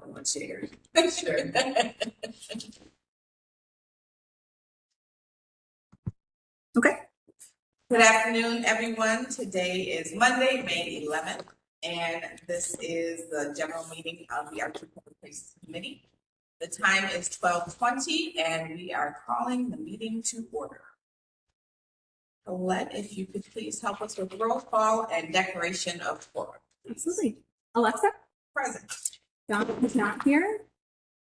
one chair. Sure. Okay. Good afternoon, everyone. Today is Monday, May 11th, and this is the general meeting of the Arts and Public Places Committee. The time is 12:20, and we are calling the meeting to order. Colette, if you could please help us with roll call and declaration of quorum. Absolutely. Alexa? Present. Don is not here.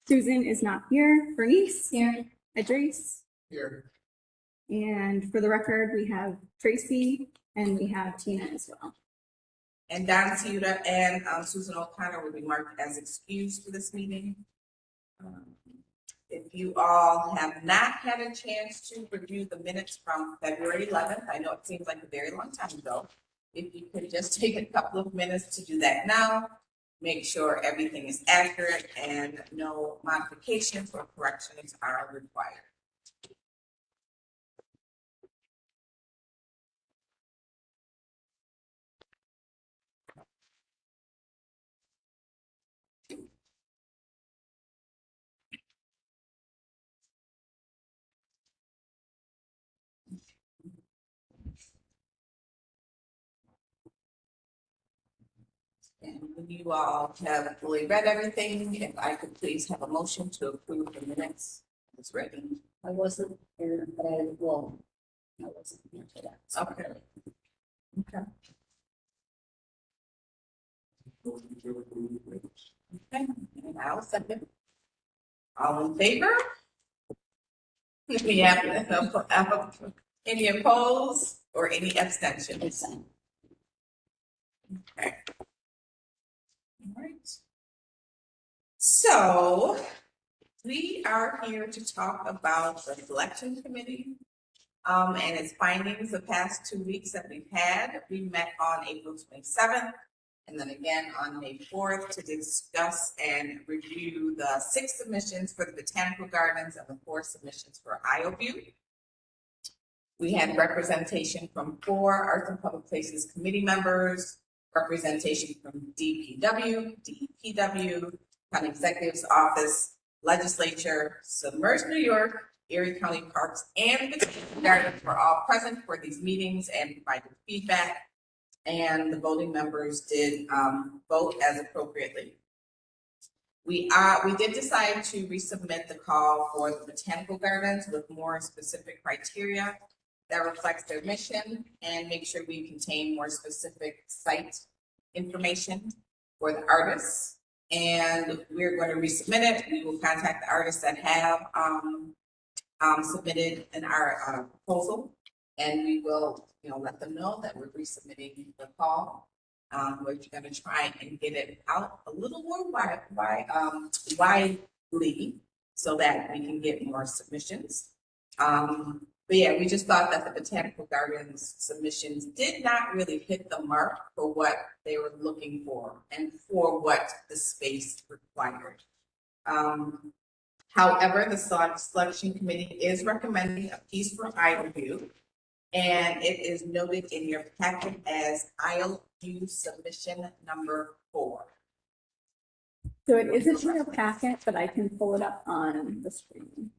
Susan is not here. Bernice? Here. Idris? Here. And for the record, we have Tracy and we have Tina as well. And Don Ciuta and Susan O'Connor will be marked as excused for this meeting. If you all have not had a chance to review the minutes from February 11th, I know it seems like a very long time ago. If you could just take a couple of minutes to do that now, make sure everything is accurate and no modifications or corrections are required. And when you all have fully read everything, if I could please have a motion to approve the minutes as written. I wasn't here, but I wasn't here for that. Okay. Okay. Okay, and I'll second. All in favor? We have any opposed or any abstentions? Okay. All right. So we are here to talk about the selection committee and its findings the past 2 weeks that we've had. We met on April 27th and then again on May 4th to discuss and review the 6 submissions for the Botanical Gardens and the 4 submissions for IOView. We had representation from 4 Arts and Public Places committee members, representation from DPW, DEPW, County Executive's Office, Legislature, Submerged New York, Erie County Parks, and the Botanical Gardens were all present for these meetings and provided feedback. And the voting members did vote as appropriately. We did decide to resubmit the call for the Botanical Gardens with more specific criteria that reflects their mission and make sure we contain more specific site information for the artists. And we're going to resubmit it. We will contact the artists that have submitted our proposal, and we will, let them know that we're resubmitting the call. We're going to try and get it out a little more widely so that we can get more submissions. But yeah, we just thought that the Botanical Gardens submissions did not really hit the mark for what they were looking for and for what the space required. However, the selection committee is recommending a piece for IOView, and it is noted in your packet as IOView submission number 4. So it isn't in your packet, but I can pull it up on the screen.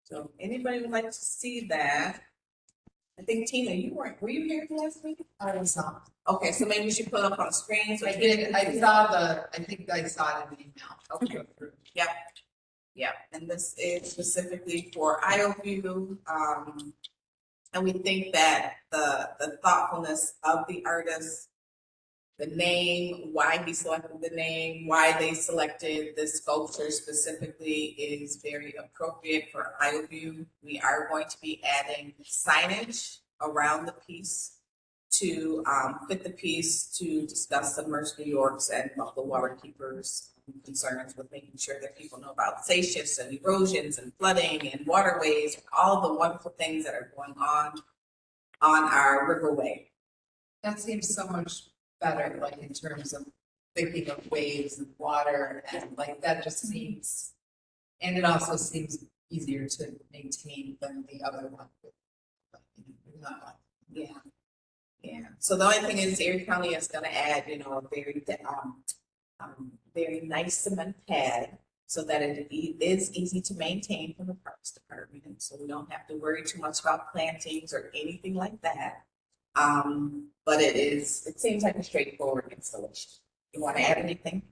So if anybody would like to see that, I think Tina, were you here last week? I was not. Okay, so maybe we should put it up on the screen. So I Tina did, can I see saw I think I saw it in the email. Okay. Yeah, and this is specifically for IOView. And we think that the thoughtfulness of the artist, the name, why he selected the name, why they selected this sculpture specifically is very appropriate for IOView. We are going to be adding signage around the piece to fit the piece to discuss Submerged New York's and Buffalo Waterkeepers concerns with making sure that people know about satious and erosions and flooding and waterways and all the wonderful things that are going on our riverway. That seems so much better, like in terms of thinking of waves and water, and like that just seems, and it also seems easier to maintain than the other one. Yeah. Yeah, so the only thing is Erie County is gonna add, a very nice cement pad so that is easy to maintain from the Parks Department, and so we don't have to worry too much about plantings or anything like that. But it seems like a straightforward installation. You wanna add anything?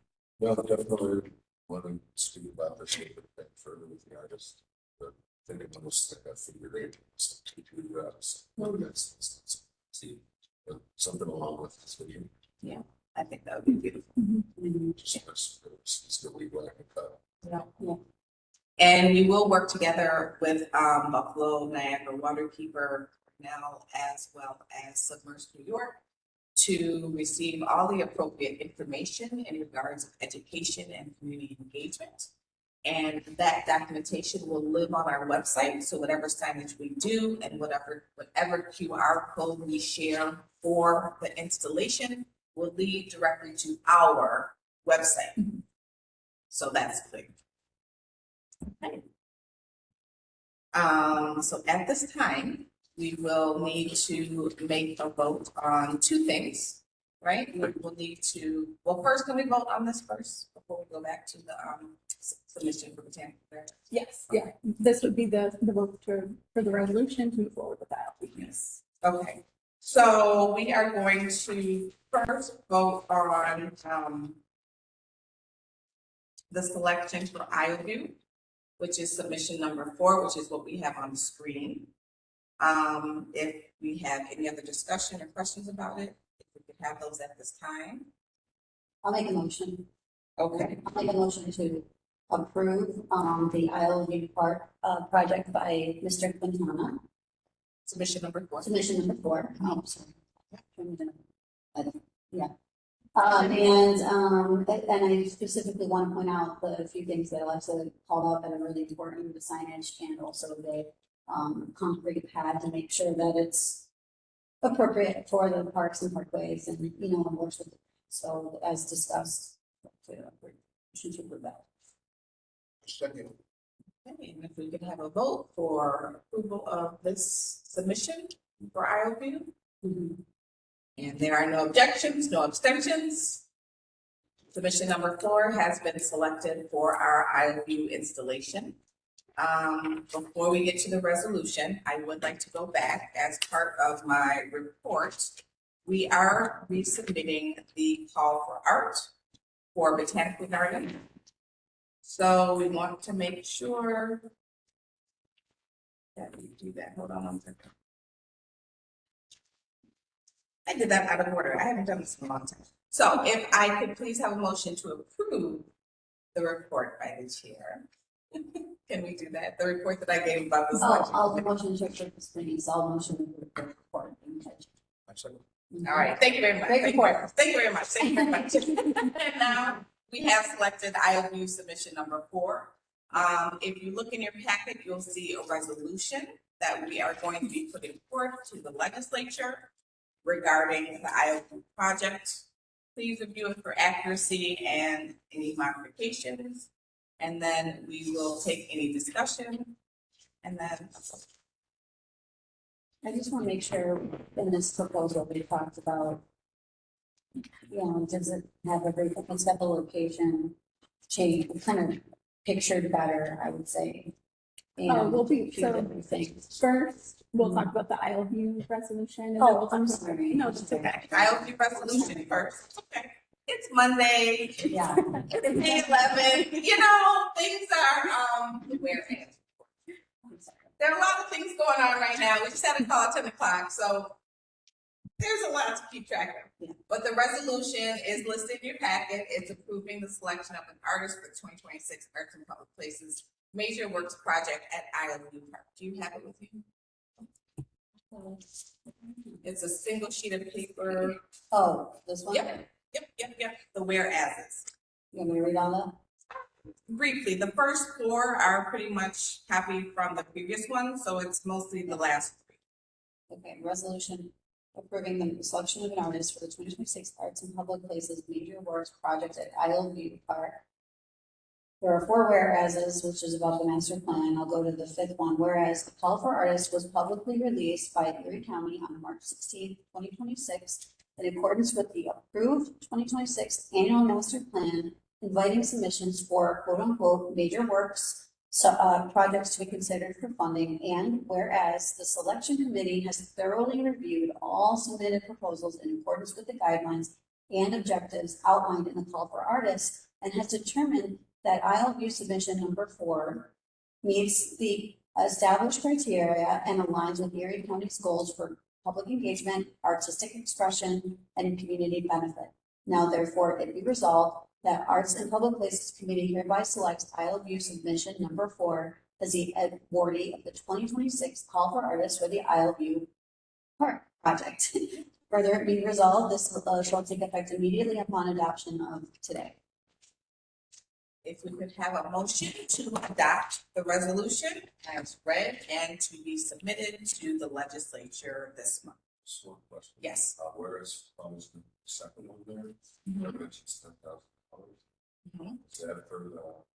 No, definitely want to speak about the shape of thing further with the artist. But I think it almost like a figure eight, something to do that. See, but something along with this video. I think that would be beautiful. Still be black and cut. Yeah. And we will work together with Buffalo, Niagara Waterkeeper now, as well as Submerged New York, to receive all the appropriate information in regards of education and community engagement. And that documentation will live on our website. So whatever signage we do and whatever QR code we share for the installation will lead directly to our website. So that's clear. Okay. So at this time, we will need to make a vote on two things, right? We will need to, well, first, can we vote on this first before we go back to the submission for botanical gardens? Yes, yeah, this would be the vote for the resolution to move forward with that. Yes. Okay, so we are going to first vote on the selection for IOU, which is submission number 4, which is what we have on the screen. If we have any other discussion or questions about it, if we could have those at this time. I'll make a motion. Okay. I'll make a motion to approve, the ILV Park, project by Mr. Quintana. Submission number 4. Submission number 4. Oh, sorry. Yeah. And I specifically want to point out the few things that Alexa called out that are really important, the signage and also the concrete pad to make sure that it's appropriate for the parks and parkways and, works with it. So as discussed, should approve that. Second. Okay, and if we could have a vote for approval of this submission for IOU. And there are no objections, no abstentions. Submission number 4 has been selected for our IOU installation. Before we get to the resolution, I would like to go back as part of my report. We are resubmitting the call for art for Botanical Garden. So we want to make sure that we do that. Hold on 1 second. I did that out of order. I haven't done this in a long time. So if I could please have a motion to approve the report by the chair. Can we do that? The report that I gave about the selection. I'll motion to approve this, please. I'll motion to approve the report. All right, thank you very much. Great Thank you report. very much. Thank you very much. And now we have selected IOU submission number 4. If you look in your packet, you'll see a resolution that we are going to be putting forth to the legislature regarding the IOU project. Please review it for accuracy and any modifications. And then we will take any discussion. And then I just want to make sure in this proposal we talked about, does it have everything, it's got the location change, kind of pictured better, I would say. And We'll be, a few so different things. first, we'll talk about the ILView resolution. And then we'll talk I'm about- sorry. No, it's okay. IOU resolution first. Okay. It's Monday. Yeah. It's May 11th. Things are whereas. I'm sorry. There are a lot of things going on right now. We just had a call at 10 o'clock, so there's a lot to keep track of. Yeah. But the resolution is listed in your packet. It's approving the selection of an artist for the 2026 Arts and Public Places Major Works Project at IOU Park. Do you have it with you? It's a single sheet of paper. Oh, this one? Yep. The whereases. You want me to read all that? Briefly, the first 4 are pretty much copied from the previous one, so it's mostly the last 3. Okay, resolution approving the selection of an artist for the 2026 Arts and Public Places Major Works Project at ILV Park. There are 4 whereases, which is about the master plan. I'll go to the 5th one. Whereas the call for artists was publicly released by Erie County on March 16th, 2026, in accordance with the approved 2026 annual master plan, inviting submissions for quote unquote major works, projects to be considered for funding. And whereas the selection committee has thoroughly reviewed all submitted proposals in accordance with the guidelines and objectives outlined in the call for artists, and has determined that ILU submission number 4 meets the established criteria and aligns with Erie County's goals for public engagement, artistic expression, and community benefit. Now therefore it be resolved that Arts and Public Places Committee hereby selects ILU submission number 4 as the awardee of the 2026 call for artists for the ILU park project. Further, it be resolved, this shall take effect immediately upon adoption of today. If we could have a motion to adopt the resolution as read and to be submitted to the legislature this month. Just one question. Yes. Whereas, was the second one there, Mhm. mentions $10,000. Mhm. Is that for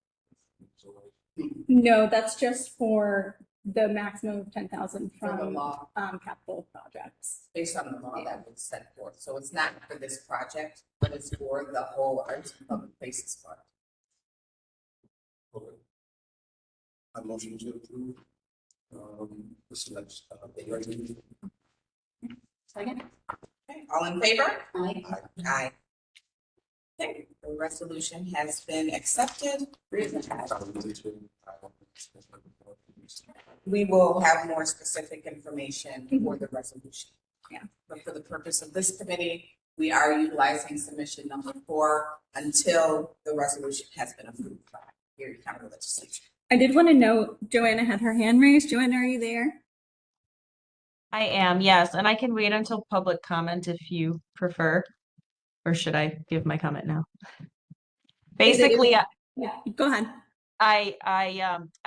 No, that's just for the maximum of 10,000 For the from law, capital projects. based on the law that was set forth. So it's not for this project, but it's for the whole Arts and Public Places Fund. Okay. A motion to approve. This next, resolution. Second. Okay, all in favor? Aye. Aye. Okay, the resolution has been accepted. We will have more specific information for the resolution. Yeah. But for the purpose of this committee, we are utilizing submission number 4 until the resolution has been approved by Erie County Legislature. I did want to note, Joanna had her hand raised. Joanna, are you there? I am, yes, and I can wait until public comment if you prefer. Or should I give my comment now? Basically, Yeah, go ahead. I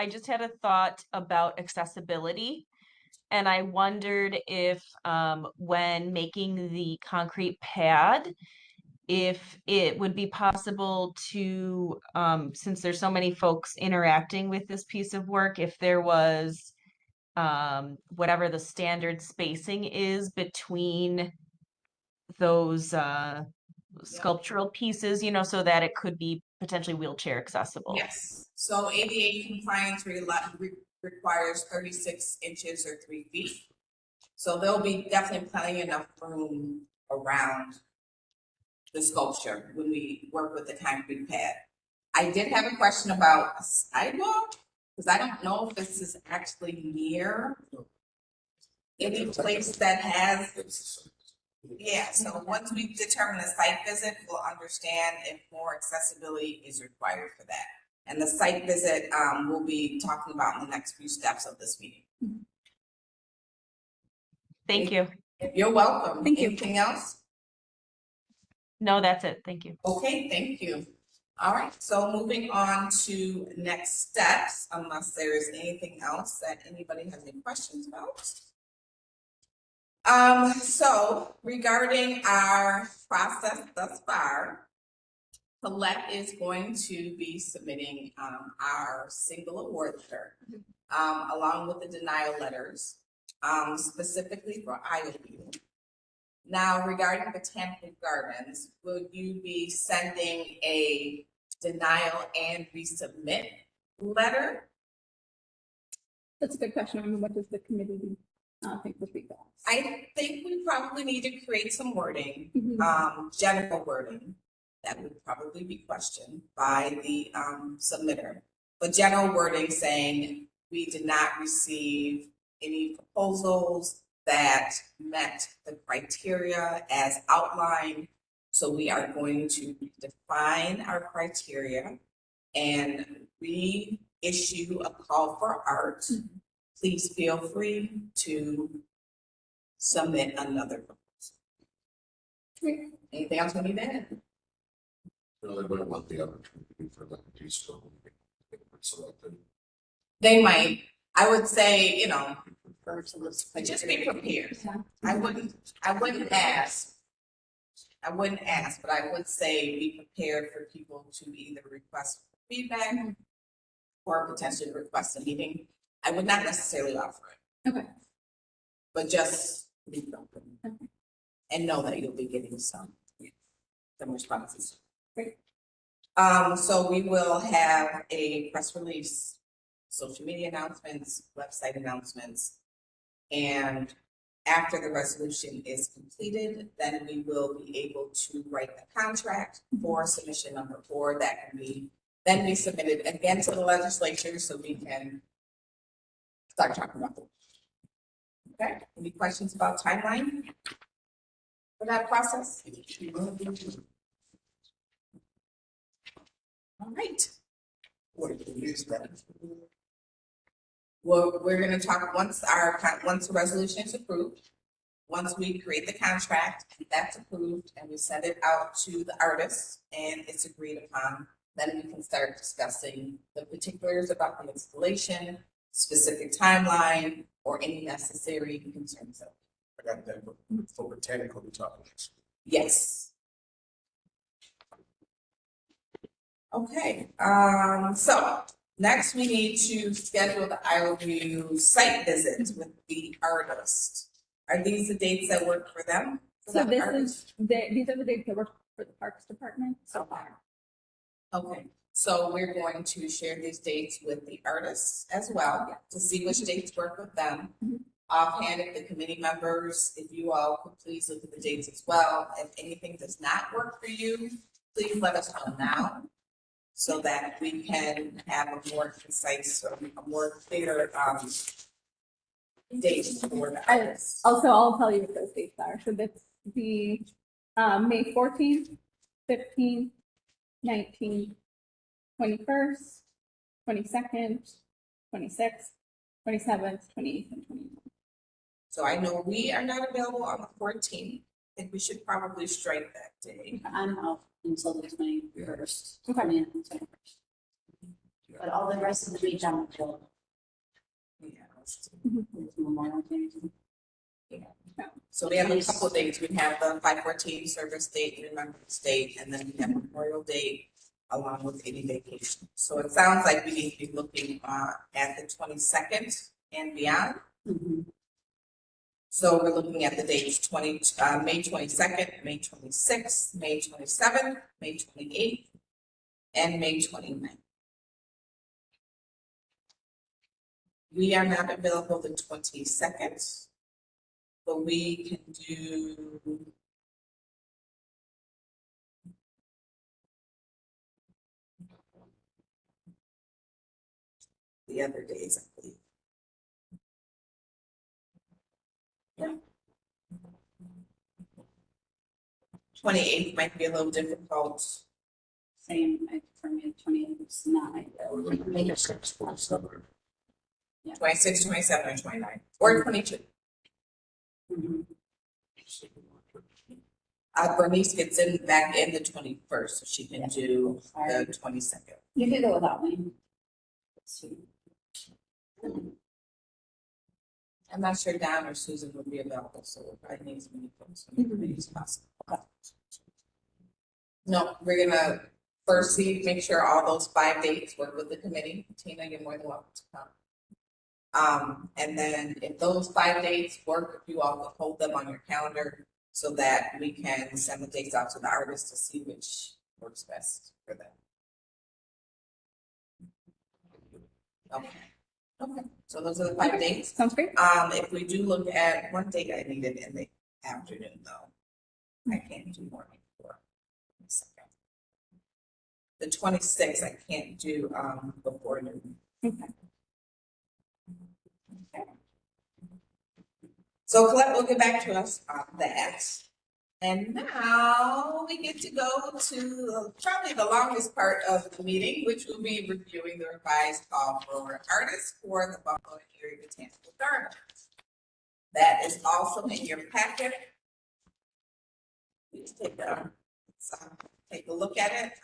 just had a thought about accessibility. And I wondered if when making the concrete pad, if it would be possible to, since there's so many folks interacting with this piece of work, if there was whatever the standard spacing is between those sculptural pieces, you know, so that it could be potentially wheelchair accessible. Yes, so ADA compliance requires 36 inches or 3 feet. So there'll be definitely plenty enough room around the sculpture when we work with the concrete pad. I did have a question about a sidewalk, because I don't know if this is actually near any place that has. Yeah, so once we determine the site visit, we'll understand if more accessibility is required for that. And the site visit, we'll be talking about in the next few steps of this meeting. Thank you. You're welcome. Thank you. Anything else? No, that's it. Thank you. Okay, thank you. All right, so moving on to next steps, unless there is anything else that anybody has any questions about. So regarding our process thus far, Colette is going to be submitting our single award letter along with the denial letters, specifically for IOU. Now, regarding Botanical Gardens, will you be sending a denial and resubmit letter? That's a good question. I mean, what does the committee think would be best? I think we probably need to create some wording, Mhm. general wording that would probably be questioned by the submitter. But general wording saying we did not receive any proposals that met the criteria as outlined. So we are going to define our criteria and reissue a call for art. Please feel free to submit another proposal. Great. Anything else we need to add? Really would want the opportunity for them to do so. Selected. They might, I would say, you know, Refer to this. but just be prepared. Yeah. I wouldn't ask. I wouldn't ask, but I would say be prepared for people to either request feedback or potentially request a meeting, I would not necessarily offer it. Okay. But just leave it open. Okay. And know that you'll be getting some responses. Great. So we will have a press release, social media announcements, website announcements. And after the resolution is completed, then we will be able to write the contract for submission number 4 that can be then be submitted again to the legislature so we can start talking about it. Okay, any questions about timeline for that process? All right. What is that? Well, we're gonna talk once the resolution is approved, once we create the contract, and that's approved, and we send it out to the artists, and it's agreed upon, then we can start discussing the particulars about the installation, specific timeline, or any necessary concerns. I got that, but for botanical, we're talking. Yes. Okay, so next we need to schedule the IOU site visit with the artist. Are these the dates that work for them? For So the this artist? these are the dates that work for the Parks Department so far. Okay, so we're going to share these dates with the artists as well to see which dates work with them. Mhm. Offhand, if the committee members, if you all could please look at the dates as well. If anything does not work for you, please let us know now so that we can have a more concise, or a more clear, date for the artists. Also, I'll tell you what those dates are. So that's the May 14th, 15th, 19th, 21st, 22nd, 26th, 27th, 28th, and 29th. So I know we are not available on the 14th. I think we should probably strike that day. I'm out until the 21st. Okay. 20th and 21st. But all the rest of the week I'm available. Yeah. With Memorial Day. So we have a couple of dates. We have the 5/14 service date, Remembrance Date, and then we have Memorial Day along with any vacation. So it sounds like we need to be looking at the 22nd and beyond. Mhm. So we're looking at the dates May 22nd, May 26th, May 27th, May 28th, and May 29th. We are not available the 22nd, but we can do the other days, I believe. Yeah. 28th might be a little difficult. Same for me, 28th is not Or ideal. the 26, 27. 26, 27, or 29, or 22. Mhm. Bernice gets back in the 21st, so she can do the 22nd. You can go without me. Let's see. I'm not sure Don or Susan would be available, so we'll probably need as many folks as possible. No, we're gonna first see, make sure all those 5 dates work with the committee. Tina, you're more than welcome to come. And then if those 5 dates work, if you all can hold them on your calendar so that we can send the dates out to the artists to see which works best for them. Okay, so those are the 5 dates. Sounds great. If we do look at one date I needed in the afternoon though, I can't do morning for. The 26th, I can't do, before noon. Okay. So Colette will get back to us on that. And now we get to go to probably the longest part of the meeting, which will be reviewing the revised call for artists for the Buffalo Area Botanical Gardens. That is also in your packet. Please take a look at it.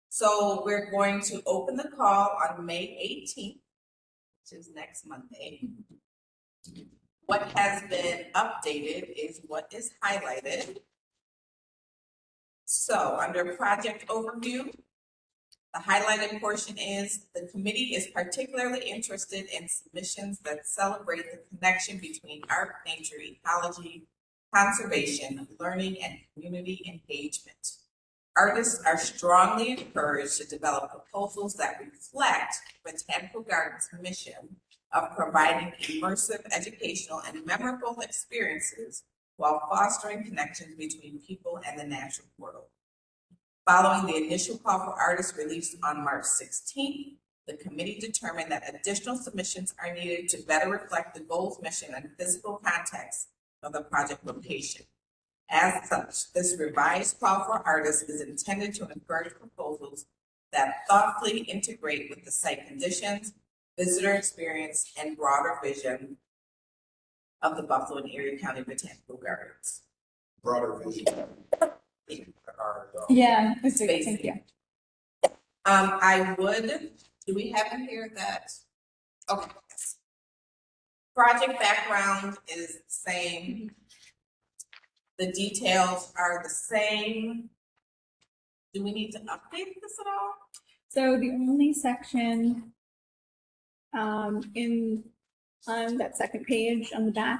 So we're going to open the call on May 18th, which is next Monday. What has been updated is what is highlighted. So under project overview, the The highlighted portion is, the committee is particularly interested in submissions that celebrate the connection between art, nature, ecology, conservation, learning, and community engagement. Artists are strongly encouraged to develop proposals that reflect Botanical Gardens' mission of providing immersive, educational, and memorable experiences while fostering connections between people and the natural world. Following the initial call for artists released on March 16th, the committee determined that additional submissions are needed to better reflect the goals, mission, and physical context of the project location. As such, this revised call for artists is intended to encourage proposals that thoughtfully integrate with the site conditions, visitor experience, and broader vision of the Buffalo and Erie County Botanical Gardens. Broader vision. Yeah, thank you. I would, do we have in here that, okay. Project background is the same. The details are the same. Do we need to update this at all? So the only section on that second page on the back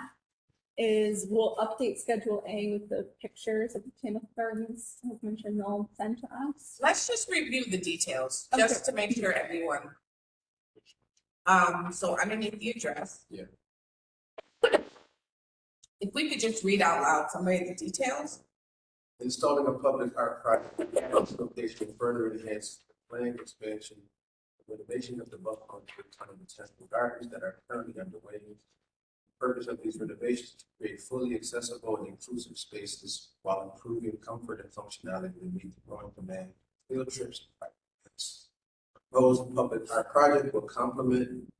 is we'll update Schedule A with the pictures of the Botanical Gardens, as mentioned, they'll send to us. Let's just review the details, just to make sure everyone. So underneath the address. Yeah. If we could just read out loud some of the details. Installing a public art project location further enhance the planned expansion and renovation of the Buffalo County Botanical Gardens that are currently underway. The purpose of these renovations is to create fully accessible and inclusive spaces while improving comfort and functionality to meet the growing demand for field trips and private events. The proposed public art project will complement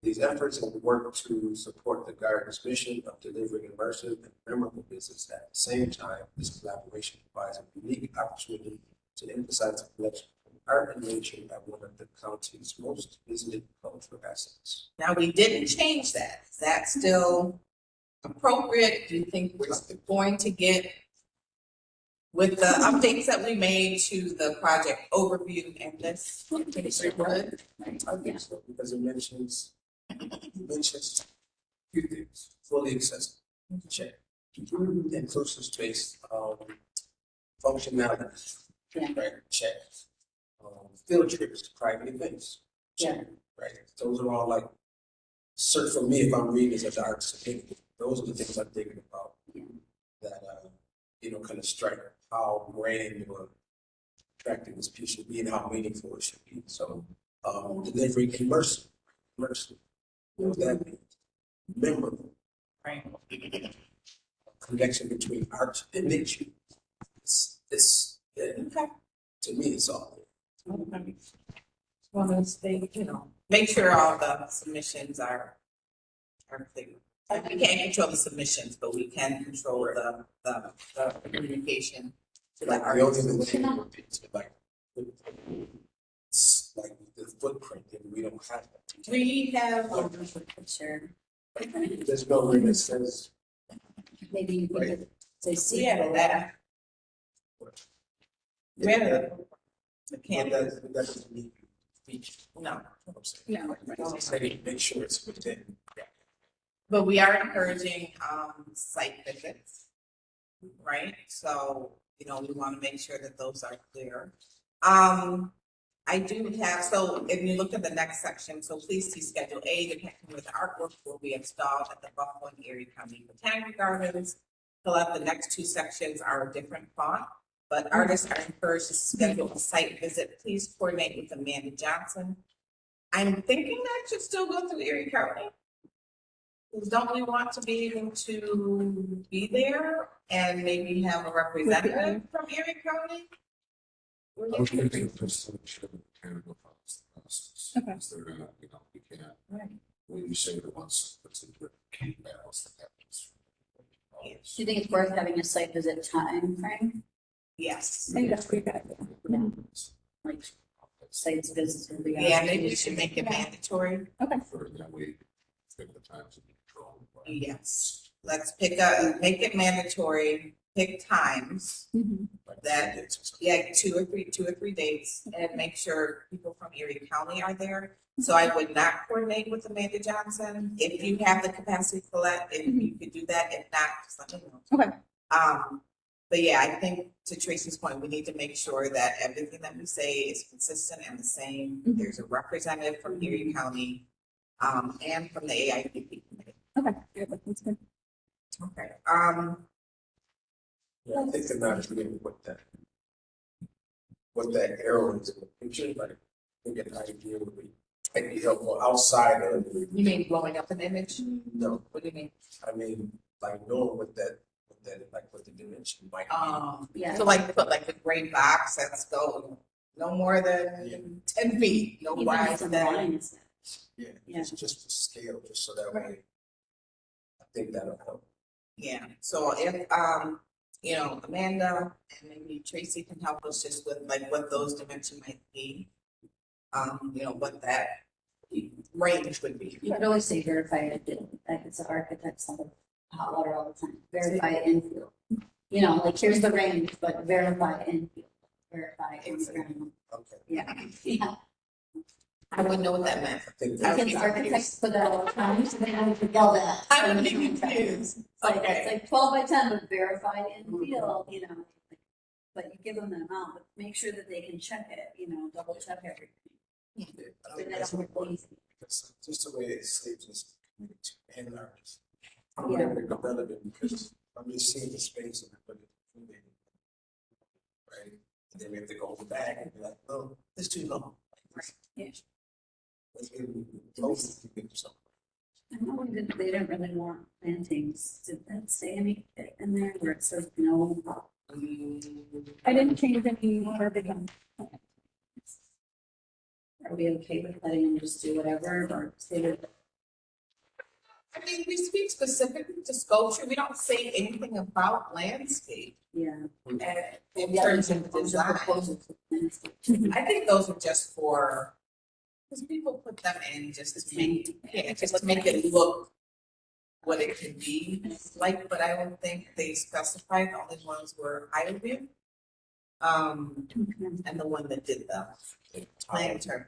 these efforts and work to support the garden's mission of delivering immersive and memorable visits. At the same time, this collaboration provides a unique opportunity to emphasize the connection between art and nature at one of the county's most visited cultural assets. Now, we didn't change that. Is that still appropriate? Do you think we're going to get, with the updates that we made to the project overview and this? I think so, because it mentions a few things: fully accessible, check; inclusive space, functionality, right, check; field trips, private events, check, right. Those are all like, search for me if I'm reading this as an artist. Those are the things I'm thinking about that kind of strike how grand or attractive this piece should be and how meaningful it should be. So delivering immersive. What does that mean? Memorable. Right. Connection between art and nature. To me, it's all. Well, they, make sure all the submissions are clear. We can't control the submissions, but we can control the communication to the The artists. only thing like the footprint, and we don't have that. We have, Picture, There's no way that says. maybe you Right. could say see. that. Yeah, The can't, that doesn't mean feature. no. I'm saying. No, Say, make sure it's within. But we are encouraging, site visits, right? So, we want to make sure that those are clear. I do have, so if you look at the next section, so please see Schedule A, depicting with artwork will be installed at the Buffalo and Erie County Botanical Gardens. Fill out the next two sections are a different font, but artists are encouraged to schedule a site visit. Please coordinate with Amanda Johnson. I'm thinking that should still go through Erie County. Don't we want to be able to be there and maybe have a representative from Erie County? I was thinking just to make sure the mechanical process. Okay. Because they're gonna, we can't, Right. when you say that once it's into key battles that happens. Do you think it's worth having a site visit time frame? Yes. I think that's pretty good. Like site visits will be. Yeah, maybe we should make it mandatory. For that way, think of the times of control. Yes. Let's make it mandatory pick times Mhm. that, yeah, two or three dates, and make sure people from Erie County are there. So I would not coordinate with Amanda Johnson. If you have the capacity for that, if you could do that, if not, just let me know. Okay. But yeah, I think to Tracy's point, we need to make sure that everything that we say is consistent and the same. Mhm. There's a representative from Erie County, and from the AIPP committee. Okay, good, that's good. Okay, Yeah, I think they're not really what that arrow is in the picture, like, I think an idea would be helpful outside of, You mean blowing up an image? no, What do you mean? I mean, like, knowing what that, like, what the dimension might be. Yeah. so like put like the gray box that's go no more than 10 feet, no Even wider some than. lines. Yeah, Yeah. it's just for scale, just so that way, I think that'll help. Yeah, so if, you know, Amanda and maybe Tracy can help us just with like what those dimensions might be. You know, what that range would be. You could always say verify it, like it's an architect's on hot water all the time, verify infield. You know, like here's the range, but verify infield, verify in. Okay. Yeah, yeah. I wouldn't know what that meant. I think I that, would Because be architects put that all the time, so they have to yell that. I would be confused. It's like, Okay. it's like 12 by 10, but verified infield, you know. But you give them the amount, but make sure that they can check it, you know, double check everything. I So think they that's don't look important, lazy. because just the way it saves us community and artists. Yeah. Whatever the relevant, because I'm just seeing the space and put it in. Right, and then we have to go back and be like, oh, it's too long. Yeah. Let's get close to get something. I know they didn't really want plantings. Did that say anything in there where it says no? I didn't change any verbiage on. Are we okay with letting them just do whatever or say that? I mean, we speak specifically to sculpture, we don't say anything about landscape Yeah. and in Yeah, terms of those are design. proposals for landscape. I think those are just for, because people put them in just to make, yeah, just to make it look what it can be like, but I don't think they specified, the only ones were Highview. And the one that did the lantern.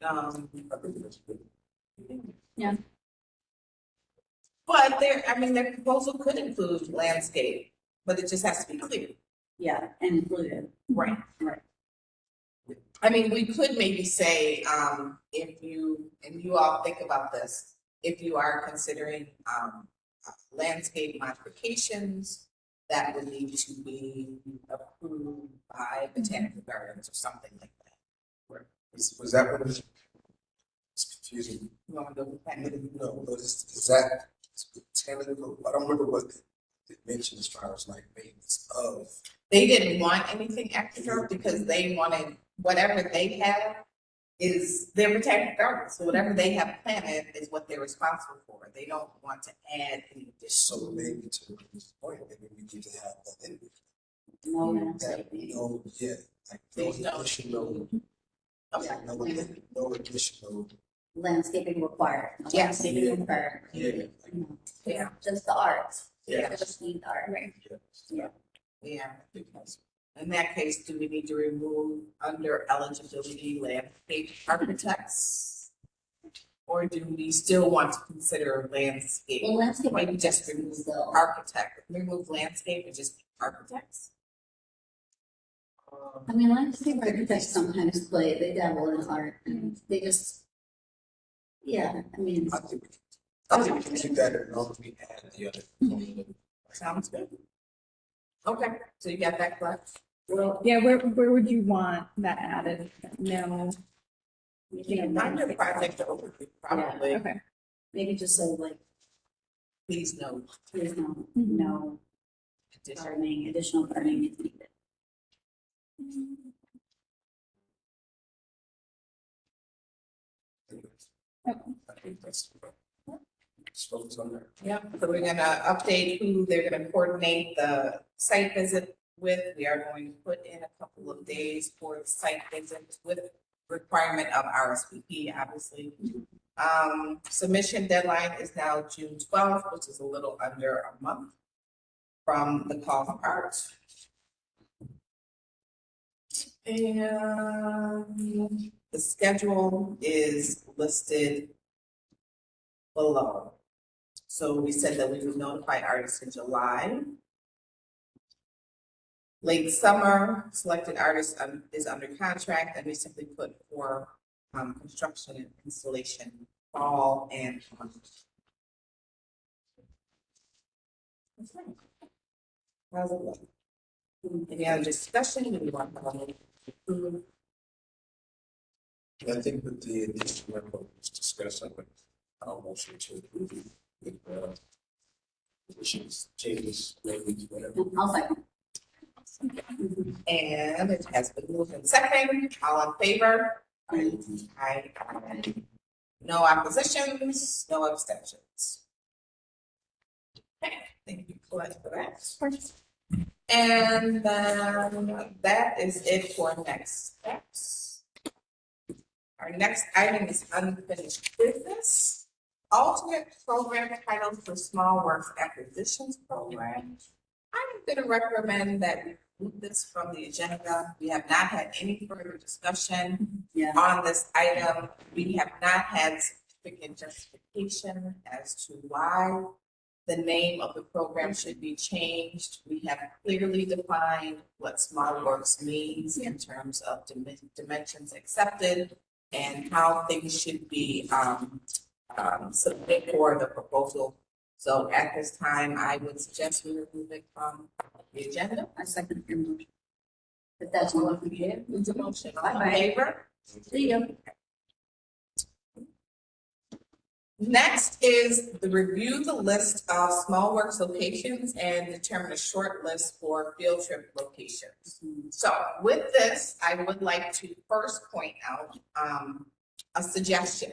I think that's good. But their proposal could include landscape, but it just has to be clear. Yeah, and included. Right. Right. I mean, we could maybe say, if you, and you all think about this, if you are considering, landscape modifications, that would need to be approved by botanical gardens or something like that. Was that what it was? It's confusing. You want to go with that? No, but is that botanical? I don't remember what they mentioned as far as like maintenance of. They didn't want anything extra because they wanted, whatever they have is their botanical gardens. So whatever they have planted is what they're responsible for. They don't want to add any So additional. maybe to this point, maybe we need to have that in No that, landscaping. no, yeah, like There's no no- additional, Okay. no additional, Landscaping required. No Yes. Landscaping required. yeah, No. Yeah. Just the art. Yeah. Just need the art. Right. yeah. Yeah, because in that case, do we need to remove under eligibility landscape architects? Or do we still want to consider landscape? Well, landscape Maybe just architects remove still. architect, remove landscape and just architects? I mean, landscape architects sometimes play, they dabble in art and they just, yeah, I mean, I think we can keep that in mind, we add the other. Sounds good. Okay, so you got that correct? well, Yeah, where would you want that added? No, Under project overview, probably, okay. maybe just say like, please note. there's no additional gardening is needed. I think that's. Focus on that. Yeah, so we're gonna update who they're gonna coordinate the site visit with. We are going to put in a couple of days for the site visit with requirement of RSVP, obviously. Submission deadline is now June 12th, which is a little under a month from the call for art. And the schedule is listed below. So we said that we would notify artists in July. Late summer, selected artist is under contract, and we simply put for construction and installation, fall and autumn. How's it look? Any other discussion? Do we want to approve? I think that the additional memo was discussed, I would, motion to approve with, additions, changes, maybe, whatever. I'll second. And it has been moved and seconded. All in favor? Aye. No oppositions, no abstentions. Okay, thank you, Colette, for that. And then that is it for next steps. Our next item is unfinished business. Alternate program title for small works acquisitions program. I'm going to recommend that we move this from the agenda. We have not had any further discussion on this item. We have not had significant justification as to why the name of the program should be changed. We have clearly defined what small works means in terms of dimensions accepted and how things should be submitted for the proposal. So at this time, I would suggest we remove it from the agenda. I second your motion. If that's what we get. It's a motion. All in favor? See you. Next is the review the list of small works locations and determine a short list for field trip locations. So with this, I would like to first point out a suggestion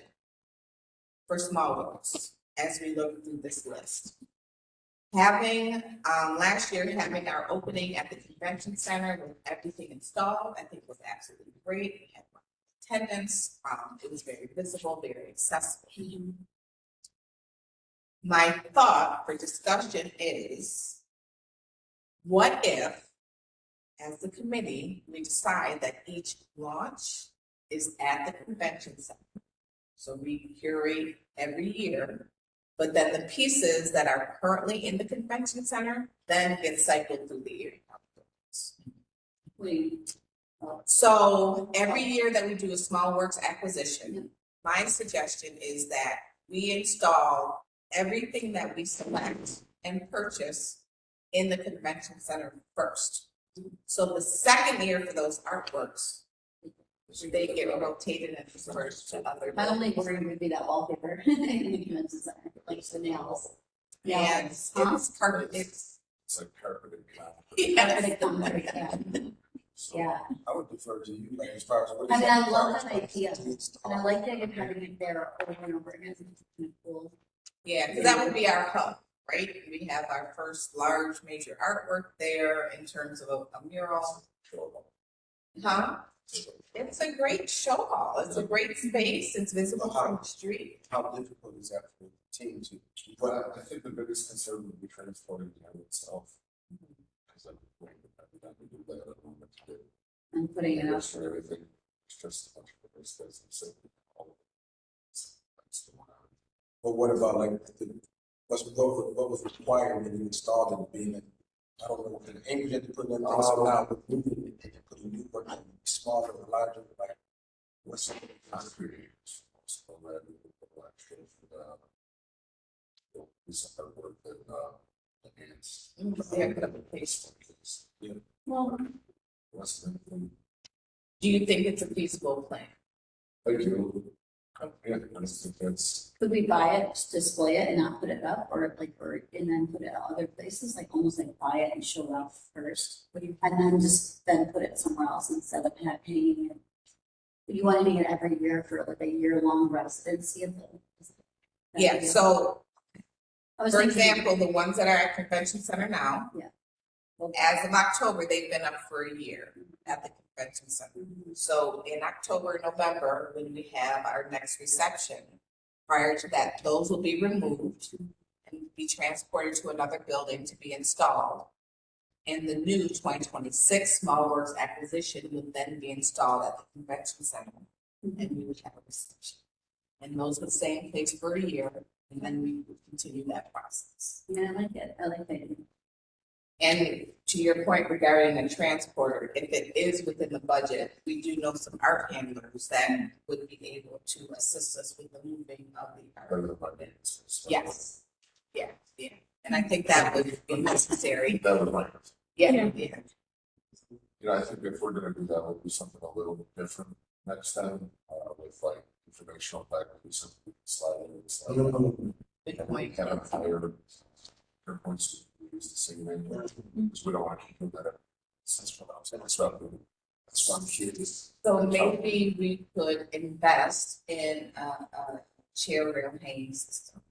for small works as we look through this list. Having last year having our opening at the convention center with everything installed, I think was absolutely great. We had attendance, it was very visible, very accessible. My thought for discussion is, what if, as the committee, we decide that each launch is at the convention center? So we curate every year, but then the pieces that are currently in the convention center then get cycled through the year. So every year that we do a small works acquisition, my suggestion is that we install everything that we select and purchase in the convention center first. So the second year for those artworks, they get rotated and dispersed to other. My only worry would be that wallpaper in the convention center, like the nails. And it's carpet, it's. It's like carpeted. So Yeah. I would defer to you, like, as far as. what I is mean, that I love part? that idea, and I like the idea of having it there over and over again. It's kind of cool. Yeah, because that would be our hub, right? We have our first large major artwork there in terms of a mural. Huh? It's a great show hall. It's a great space. It's visible from the street. How difficult is that for the team to keep? Well, I think the biggest concern would be transporting the art itself. Because I'm going to do that at the moment to do. And putting it out. For everything, it's just a bunch of other stuff and so all of it. That's the one. But what about like what was required when you installed it being I don't know, an English had to put in things so now with moving it, they can put a new one in smaller or larger, like what's the concrete? So that we will actually do some other work that enhance. Yeah. Well, What's the Do you think it's a feasible plan? I do. Yeah, I think that's. could we buy it, just display it and not put it up, or and then put it at other places, like almost like buy it and show it off first? And then then put it somewhere else instead of paying it. You want to hang it every year for like a year-long residency of the. Yeah, so I was for thinking- example, the ones that are at Convention Center now. Yeah. As of October, they've been up for a year at the convention center. So in October, November, when we have our next reception, Prior to that, those will be removed and be transported to another building to be installed. And the new 2026 small works acquisition would then be installed at the convention center, and we would have a reception. And those would stay in place for a year, and then we would continue that process. Yeah, I like it. I like that. And to your point regarding the transporter, if it is within the budget, we do know some art handlers that would be able to assist us with the moving of the art. Better than my neighbors. Yes, yeah. And I think that would be necessary. That would like, Yeah. you know, I think if we're gonna do that, we'll do something a little bit different next time, with like informational pack, maybe something slide in and slide out. Good And we point. kind of hire their points to use the same name, because we don't want to keep them that. That's what I'm curious. So maybe we could invest in a chair rail hanging system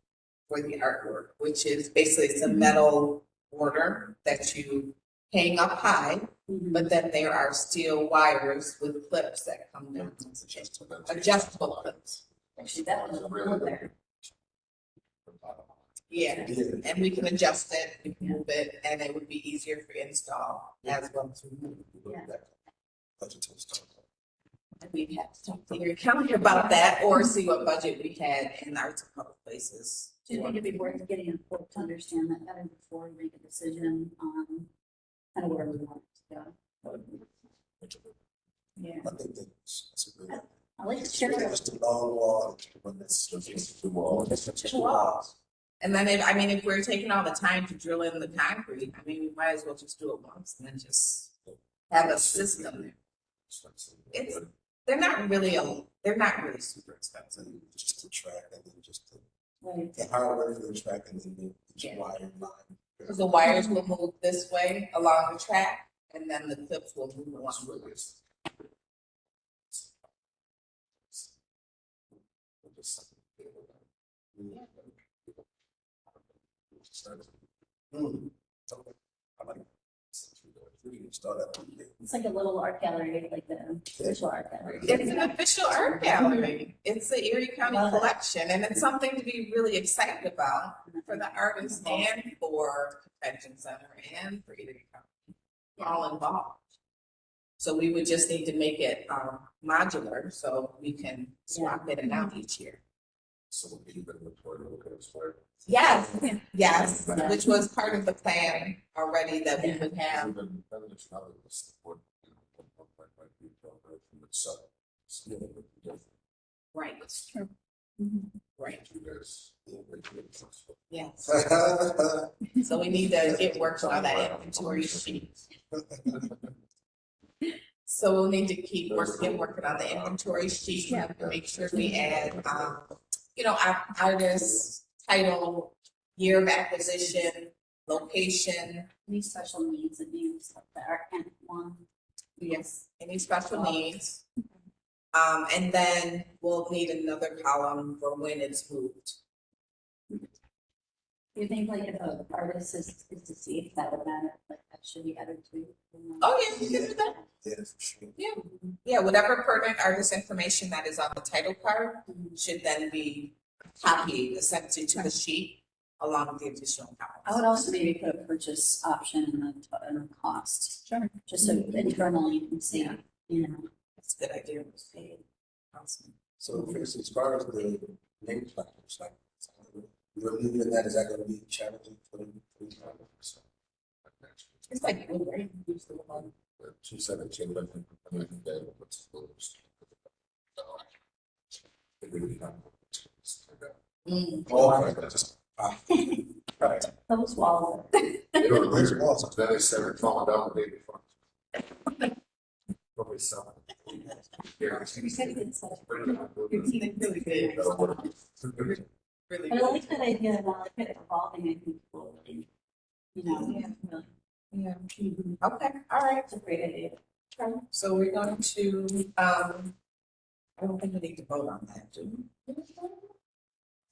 for the artwork, which is basically it's a metal border that you hang up high, but then there are steel wires with clips that come down. Adjustable clips. Actually, that was Really really there. Yeah, and we can adjust it, we can move it, and it would be easier for install as well as remove. We'd have to talk to your accountant about that or see what budget we had in our public places. Do you think it'd be worth getting a quote to understand that better before we make a decision on kind of where we want to go? Yeah. I think that's a good. I like to share. Just a long wall, when it's just the wall. Two walls. And then if we're taking all the time to drill in the concrete, we might as well just do it once and then just have a system there. It's, they're not really super expensive. Just the track and then just Right. the hardware for the track and then the Yeah. wire line. Because the wires will move this way along the track and then the clips will move along. That's really is. It's like a little art gallery, like the visual art gallery. It's an official art gallery. It's the Erie County collection, and it's something to be really excited about for the artists and for convention center and for Erie County, all involved. So we would just need to make it modular so we can swap in and out each year. So we'll be even before the look at this where. Yes, yes, which was part of the plan already that we would have. Even better than another was what, you know, what might be from itself. So, yeah, it would be different. Right. True. Right, You guys, yeah, make it sense. yes. So we need to get working on that inventory sheet. So we'll need to keep working on the inventory sheet, make sure we add, our artist, title, year of acquisition, location, Any special needs and names like the art camp one. yes, any special needs. And then we'll need another column for when it's moved. Do you think like if an artist is to see if that would matter, like that should be added to? Oh, yeah, we can do that. Yeah, for sure. Yeah, whatever pertinent artist information that is on the title card should then be copied essentially to the sheet along with the additional I columns. would also maybe put a purchase option in the cost. Sure. Just so internally you can see, That's a good idea. Awesome. So, for instance, as far as the name platforms, like, you're leaving that, is that gonna be challenging for them? It's like, we're very used to the one. She said it, she lived in, I think that what's closed. It really not. Oh, right, that's. Right. those walls. They were great walls, then they said it falling down the day before. Probably some. Yeah. You said it's such Really good. Really But I good. like that idea about like it evolving, I think, really, really, Yeah. Okay, all right. it's a great idea. So we're going to, I don't think we need to vote on that, do we?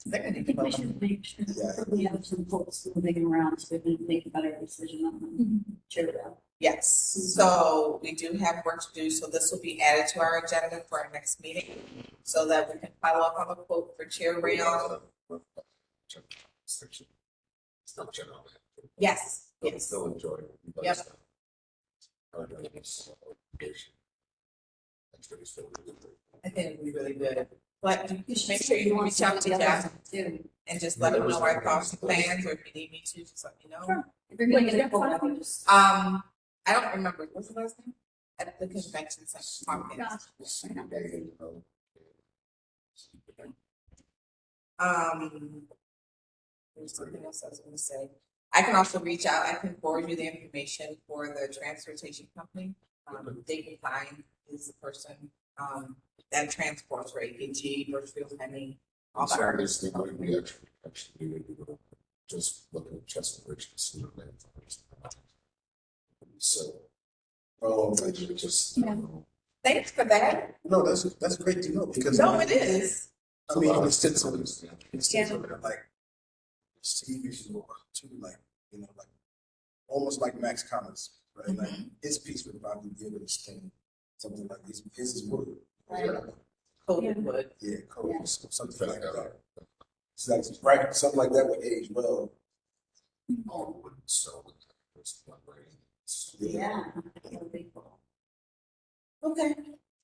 They're gonna I need to think we vote on should make sure that we have some folks moving around so we can make a better decision on them. Sure. Yes, so we do have work to do, so this will be added to our agenda for our next meeting. so that we can follow up on the quote for chair rail. Section. Still general. Yes, yes. Still enjoy it. Yep. I think it'd be really good. But you should make sure you reach out to Jeff and just let him know our thoughts and plans, or if you need me to, just let me know. Sure. If you're gonna get a quote, I would just. I don't remember, what's the last name? At the convention center. Hawkins. There's something else I was gonna say. I can also reach out, I can forward you the information for the transportation company. David Klein is the person, that transports for AKG, Birchfield, Henning, all that. Sorry, this thing, we actually just looking at Chestnut Ridge and see what they have. So, I just. Yeah. Thanks for that. No, that's great to know because. No, it is. I mean, it's just Yeah. like Steve used to work too, like, like almost like Max Collins, right? Like his piece would probably be able to stand something like this. His is wood. Right. Coated wood. Yeah, cool. Something like that. So that's right. Something like that would age well. All wood, so it's not very. Yeah. That would be cool. Okay.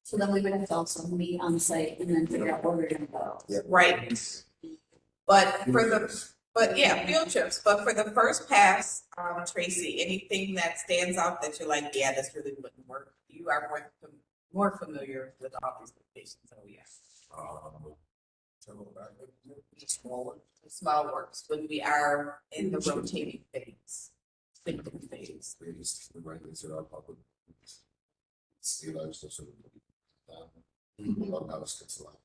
So then we would have to also meet on site and then figure out where we're gonna go. Right. But yeah, field trips, but for the first pass, Tracy, anything that stands out that you're like, yeah, this really wouldn't work? You are more familiar with all these locations than we are. The small works, when we are in the rotating phase. Thinking phase. The rankings are up, public. Signage, those sort of. Clubhouse gets a lot.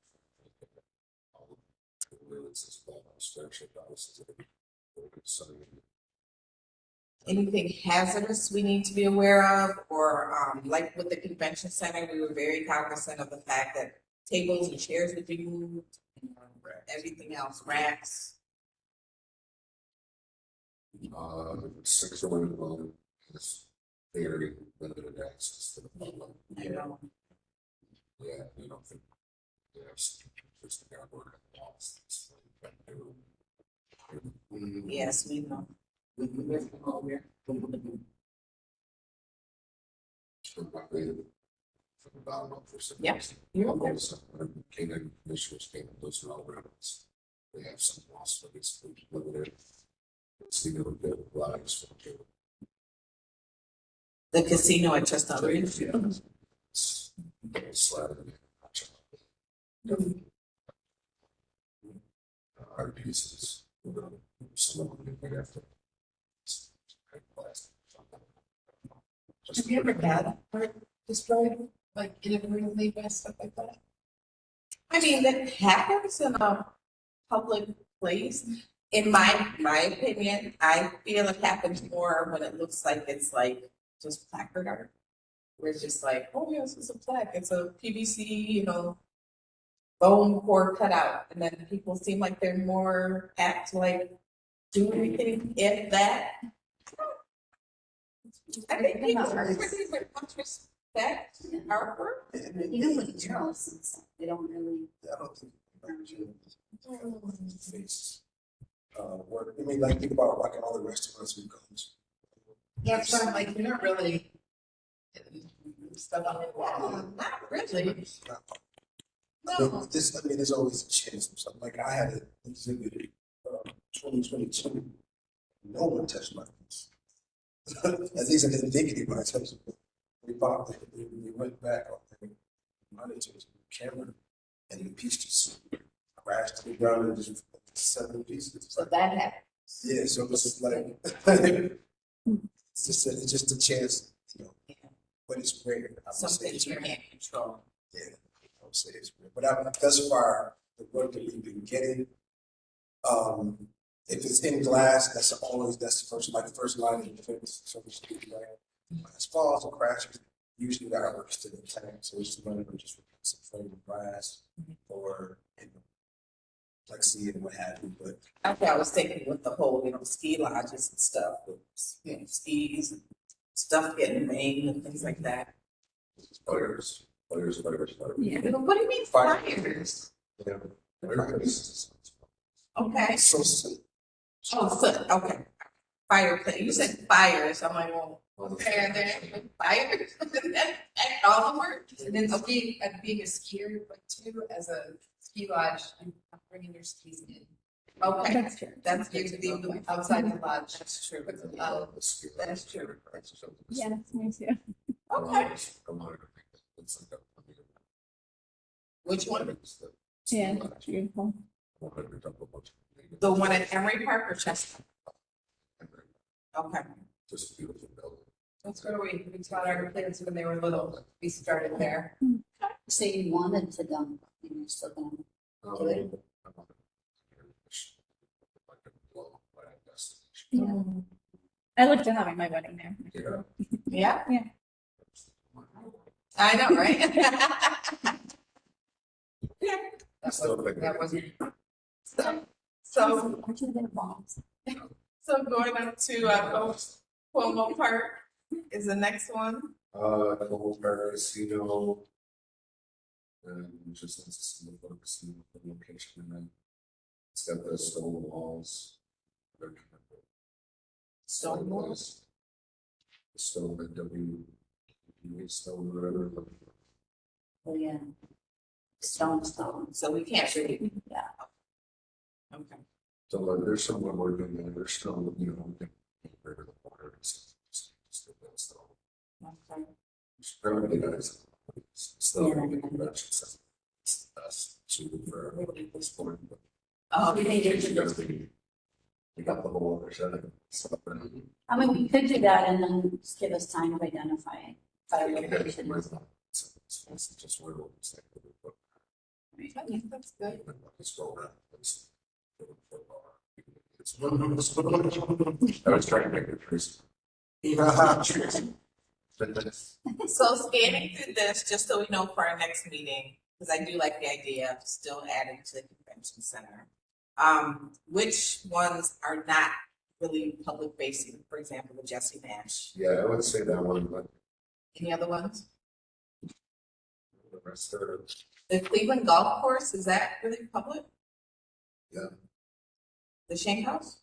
Anything hazardous we need to be aware of, or like with the convention center, we were very cognizant of the fact that tables and chairs would be moved, everything else, racks. 6 or 1 is very limited access to the public. You know, Yeah, you don't think they have some just the work at the office. yes, we know. We're from over here. From the bottom up for some. Yeah, you're okay. Canine commissioners came, those are all relevant. They have some loss, but it's limited. It's the other bit of lives for them. The casino at Chestnut Ridge. It's slattered. Hard pieces. Some of them right after. Have you ever had art destroyed, like inadvertently by stuff like that? I mean, that happens in a public place. In my opinion, I feel it happens more when it looks like it's like just placard art. Where it's just like, oh yes, it's a plaque, it's a PVC, bone core cutout, and then people seem like they're more apt to like do anything if that. I think people really much respect artwork. Even with murals and stuff, they don't really. I don't think. Face. Work. I mean, like think about like all the restaurants we go to. Yeah, so I'm like, you're not really stuff on the wall. Not really. No. This, I mean, there's always a chance of something. Like I had an exhibit 2022. No one touched my piece. At least I didn't think anybody touched it. We bought it. We went back on the monitor camera, and the piece just crashed to the ground and just 7 pieces. So that happens. Yeah, so it's like it's just a chance, but it's rare. I would say Something it's you rare. can't control. Yeah, I would say it's rare. But thus far, the work that we've been getting, if it's in glass, that's the first line of defense. So we speak right. As falls or crashes, usually the artwork is still intact, so it's running or just some frame of glass or plexi and what have you. But That's what I was thinking with the whole, ski lodges and stuff, with, skis and stuff getting rained and things like that. Players. Fires. Yeah. What do you mean fires? Yeah. Fires. Okay. So, Oh, so, okay. Fireplace, you said fires, I'm like, well, okay, are there fires? That's all the work. And then being a skier, but too, as a ski lodge, I'm bringing your skis in. Okay, That's true. that's You good to can be, be outside the lodge. that's true. But, That's true. Yeah, that's nice, yeah. Okay, It's like which one? Yeah, beautiful. The one at Emery Park or Chestnut? Okay, Just a beautiful building. That's where we taught our kids when they were little. We started there. So you wanted to dump, and you're still gonna do it? Yeah. I look to having my wedding there. Yeah. yeah? Yeah. I know, right? Yeah, That wasn't. so, Aren't you the big boss? so going up to, Cuomo Park is the next one. The whole Paris, you know. And just wants to see the focus and the location, and then it's got the stone walls. They're kind of Stone walls? The stone, the stone, whatever. Oh, yeah. Stone. So we can't really, Yeah. okay. So there's someone working there, there's still, you know, rid of the water and stuff. Just get that stone. Okay. It's really nice. It's still Yeah. really convention center. It's the best suited for everybody at this point, but. Oh, You got the whole watershed. Stuff and- I mean, we could do that and then just give us time to identify fire Yeah, locations. it's just where it's like, but that's good. it's go around. I was trying to make it first. So scanning through this, just so we know for our next meeting, because I do like the idea of still adding to the convention center. Which ones are not really public facing, for example, the Jesse Nash? Yeah, I would say that one, but Any other ones? the rest are, The Cleveland Golf Course, is that really public? yeah, The Shank House?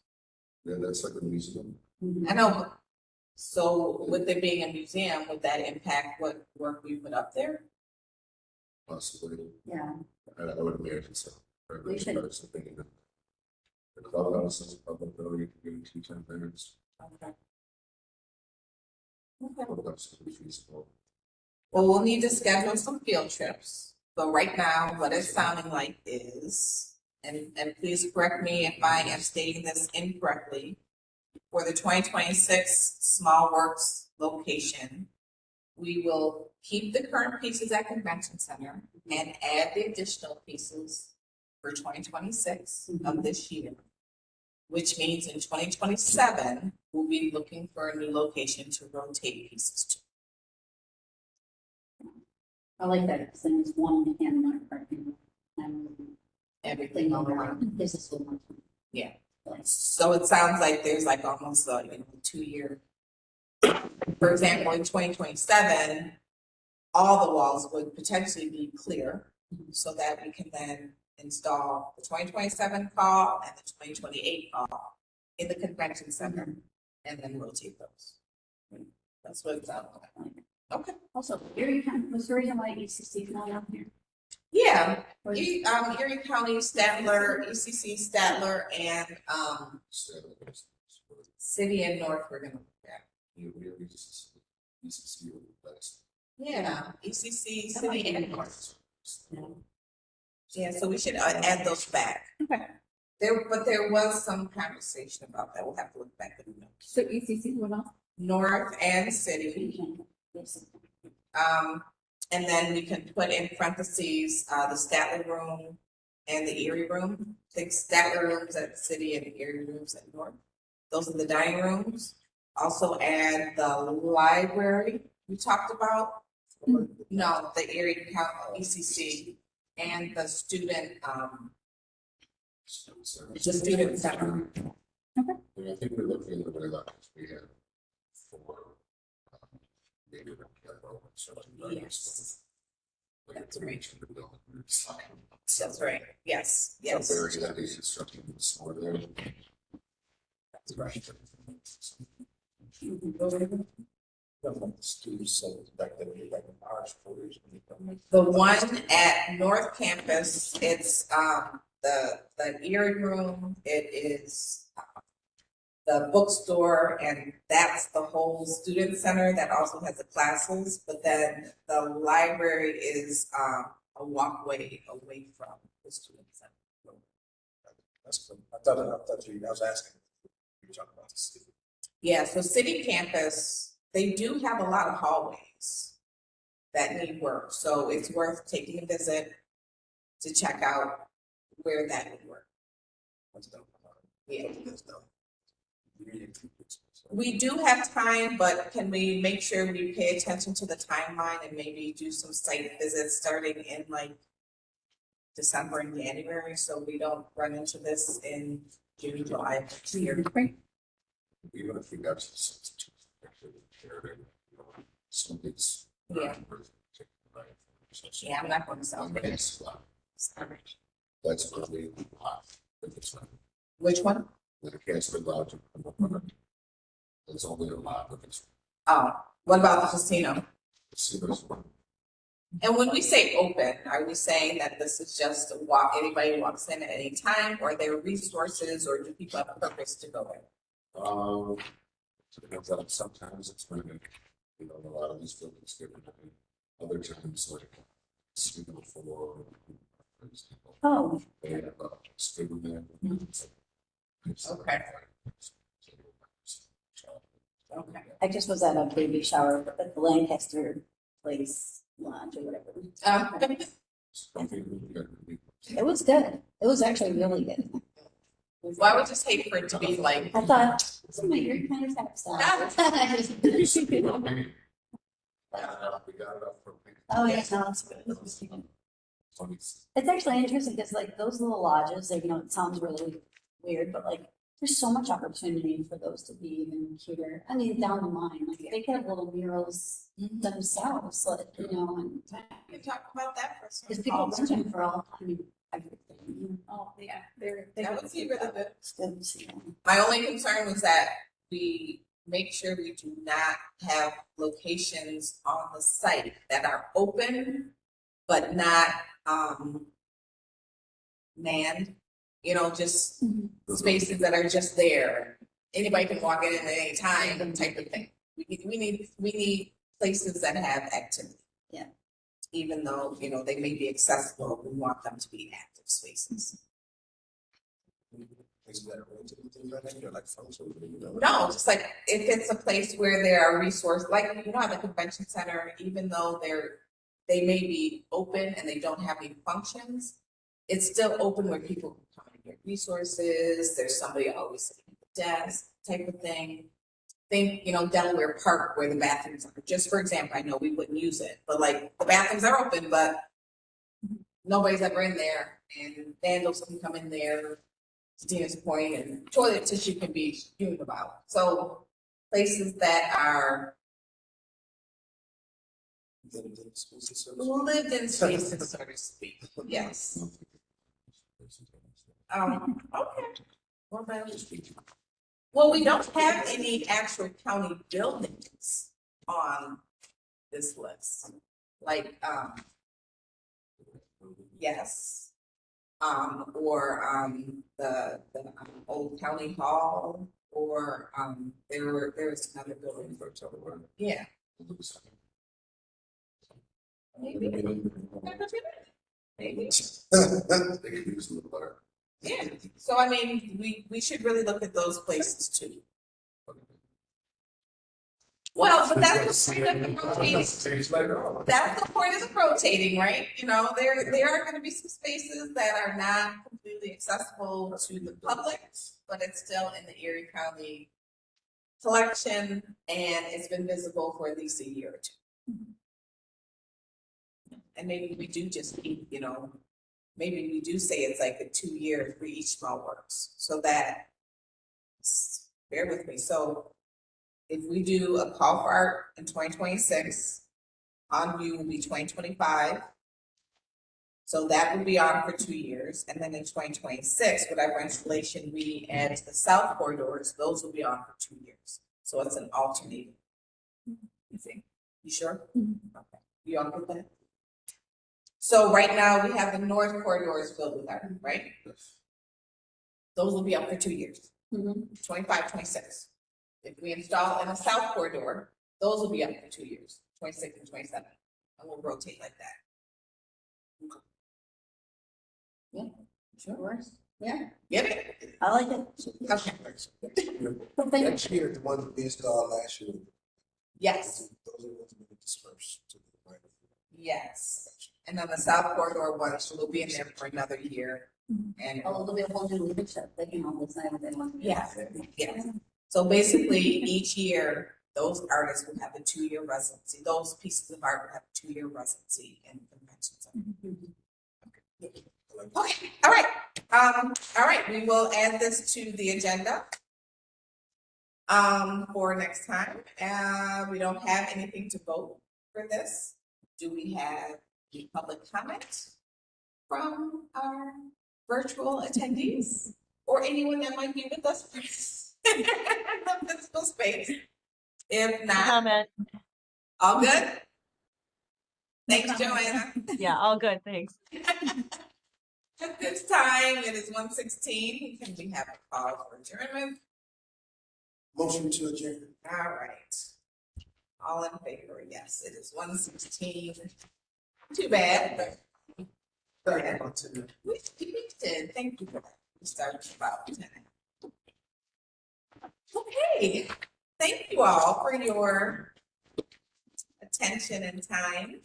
yeah, that's like a museum. I know, but so with it being a museum, would that impact what work we put up there? Possibly, Yeah, I would imagine so. We should- The clubhouse is public, though, you can get 2 10 minutes. Okay. Okay. Clubhouse would be feasible. Well, we'll need to schedule some field trips, but right now, what it's sounding like is, and please correct me if I am stating this incorrectly, for the 2026 Small Works location, we will keep the current pieces at Convention Center and add the additional pieces for 2026 of this year. Which means in 2027, we'll be looking for a new location to rotate pieces to. I like that, because then it's one and one parking. And everything all around, gives us a little more time. Yeah. Like, So it sounds like there's like almost a 2-year. For example, in 2027, all the walls would potentially be clear so that we can then install the 2027 call and the 2028 call in the convention center and then rotate those. That's what it sounds like. Okay. Also, Erie County, was the reason why ECC is not on here? Yeah, Or- Erie County, Statler, ECC, Statler, and City and North, we're gonna look at. You just see the best. Yeah, ECC, City and North. Yeah, so we should add those back. Okay. But there was some conversation about that. We'll have to look back at the notes. So ECC, what else? North and City, and then we can put in parentheses, the Statler room and the Erie room. Think Statler rooms at City and Erie rooms at North. Those are the dining rooms. Also add the library we talked about. No, the Erie County ECC and the student, the student center. And I think we're looking at the very last we had 4. Maybe Yes. That's right. That's That's right, yes, yes. very good idea, instructing them more there. That's right. Students, so back then, we like March for The one at North Campus, it's, the Erie Room, it is the bookstore, and that's the whole student center that also has the classes, but then the library is, a walkway away from the student center. That's good. I was asking. You were talking about the city. Yeah, so city campus, they do have a lot of hallways that need work, so it's worth taking a visit to check out where that would work. That's dope. Yeah. That's dope. We do have time, but can we make sure we pay attention to the timeline and maybe do some site visits starting in like December and January, so we don't run into this in June, July of next year? Even if we got some. Some it's. Yeah. Yeah, I'm not going to sell it. Sorry. That's what we. Which one? The cancer allowed to. It's only a lot of it's. Oh, what about the casino? Casinos. And when we say open, are we saying that this is just a walk, anybody walks in at any time, or are there resources, or do people have a purpose to go in? Sometimes it's when, you know, a lot of these buildings get rid. Other times, like, signal for example, Oh, they have a student there. Okay. Okay. I just was at a baby shower at the Lancaster Place Lodge or whatever. It was good. It was actually really good. Well, I would just hate for it to be like, I thought, this is my ear kind of type stuff. Oh, yeah, no, it's good. It's actually interesting because like those little lodges, like, you know, it sounds really weird, but like there's so much opportunity for those to be even cuter. I mean, down the line, like they could have little murals themselves, like, you know, and we can talk about that for a because second. people rent them for all, I mean, everything. Oh, yeah, That would be really good. It's good to see them. My only concern was that we make sure we do not have locations on the site that are open, but not, manned. You know, just spaces that are just there. Anybody can walk in at any time, type of thing. We need places that have activity. Yeah. Even though, you know, they may be accessible, we want them to be active spaces. Things that are related to things like that, you're like phones or you know. No, just like if it's a place where there are resources, like, you know, at the convention center, even though they may be open and they don't have any functions, it's still open where people can come and get resources. There's somebody always sitting at the desk, type of thing. Think, you know, Delaware Park where the bathrooms are. Just for example, I know we wouldn't use it, but like the bathrooms are open, but nobody's ever in there, and vandals can come in there. To Tina's point, and toilet tissue can be spewed about. So places that are lived in spaces, so to speak. Yes. Okay. Well, we don't have any actual county buildings on this list. Like, yes. Or the old county hall, or there's another building for children. Yeah. Maybe. Maybe. Yeah. So I mean, we should really look at those places too. Well, but that's the point of the rotating. That's the point of the rotating, right? You know, there are going to be some spaces that are not completely accessible to the public, but it's still in the Erie County collection, and it's been visible for at least a year or two. And maybe we do just keep, you know, maybe we do say it's like a 2 year for each small works, so that, bear with me. So if we do a call for art in 2026, on view will be 2025, So that would be on for 2 years, and then in 2026, whatever installation we add to the south corridors, those will be on for 2 years. So it's an alternating. I see. You sure? Mhm. Okay. You all good with that? So right now, we have the north corridors filled with art, right? Those will be up for 2 years, Mhm. 25, 26. If we install in the south corridor, those will be up for 2 years, 26 and 27, and we'll rotate like that. Sure. Yeah, Get it? I like it. Okay. Well, thank you. Next year, the one we installed last year, Yes, those are the ones that dispersed to the right. yes. And then the south corridor ones will be in there for another year. And Oh, it'll be a whole new leadership, they can all decide what they want. to do. yeah, yeah. So basically, each year, those artists will have a 2-year residency. Those pieces of art will have a 2-year residency in the convention center. Okay, all right, we will add this to the agenda for next time. We don't have anything to vote for this. Do we have any public comment from our virtual attendees or anyone that might be with us in the physical space? If not, Comment. all good? Thanks, Joanna. Yeah, all good, thanks. At this time, it is 1:16. Can we have a call for adjournment? Motion to adjourn. All right. All in favor? Yes, it is 1:16. Too bad. We did. Thank you for that. We started about 10. Okay. Thank you all for your attention and time.